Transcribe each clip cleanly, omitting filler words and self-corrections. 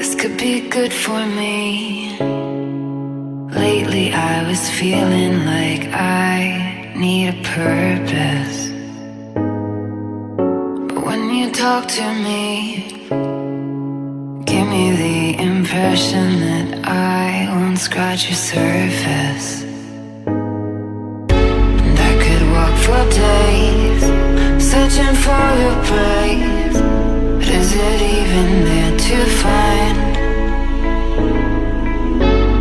This could be good for me. Lately I was feeling like I need a purpose. But when you talk to me, give me the impression that I won't scratch your surface. And I could walk for days, searching for your praise. But is it even there to find?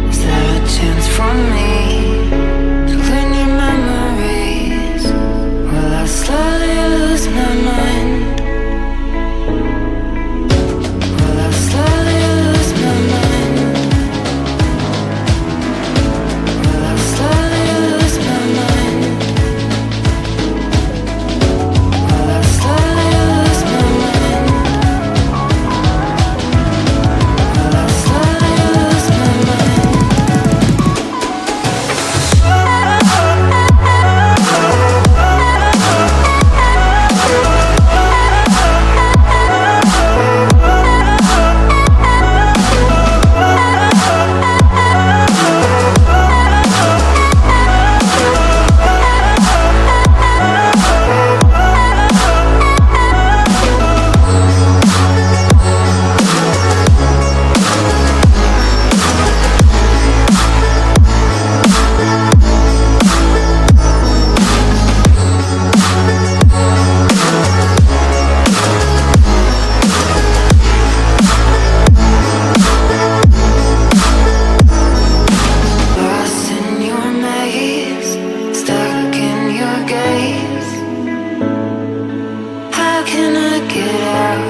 Is there a chance for me to learn your memories? Will I slowly lose my mind? Will I slowly lose my mind? Will I slowly lose my mind? Will I slowly lose my mind? Will I slowly lose my mind? Lost in your maze, stuck in your gaze. How can I get out?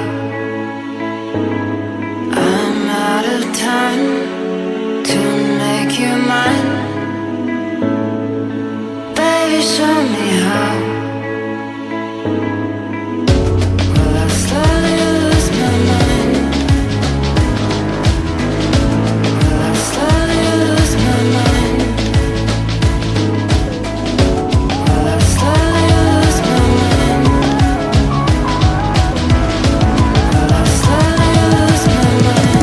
I'm out of time to make you mine. Baby, show me how. Will I slowly lose my mind? Will I slowly lose my mind? Will I slowly lose my mind? Will I slowly lose my mind?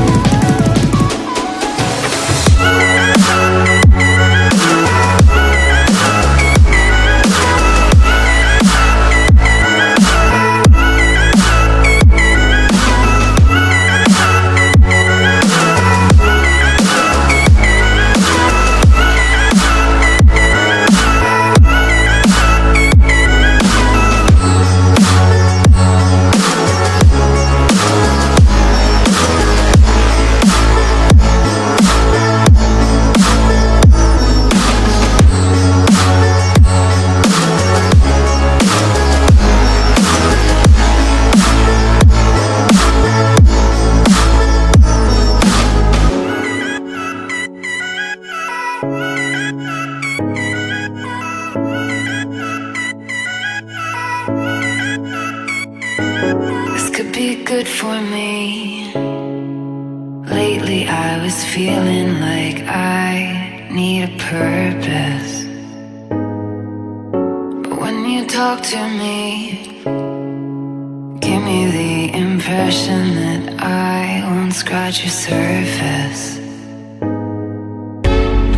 This could be good for me. Lately I was feeling like I need a purpose. But when you talk to me, give me the impression that I won't scratch your surface.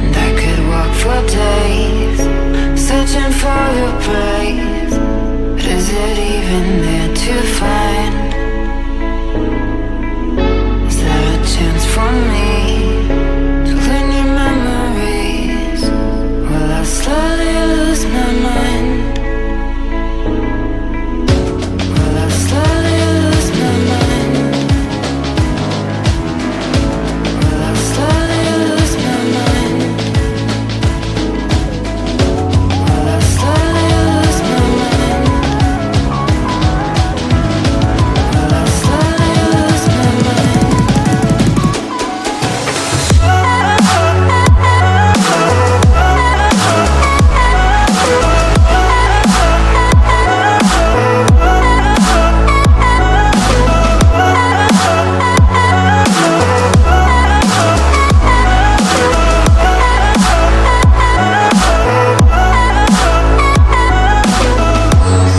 And I could walk for days, searching for your praise. But is it even there to find?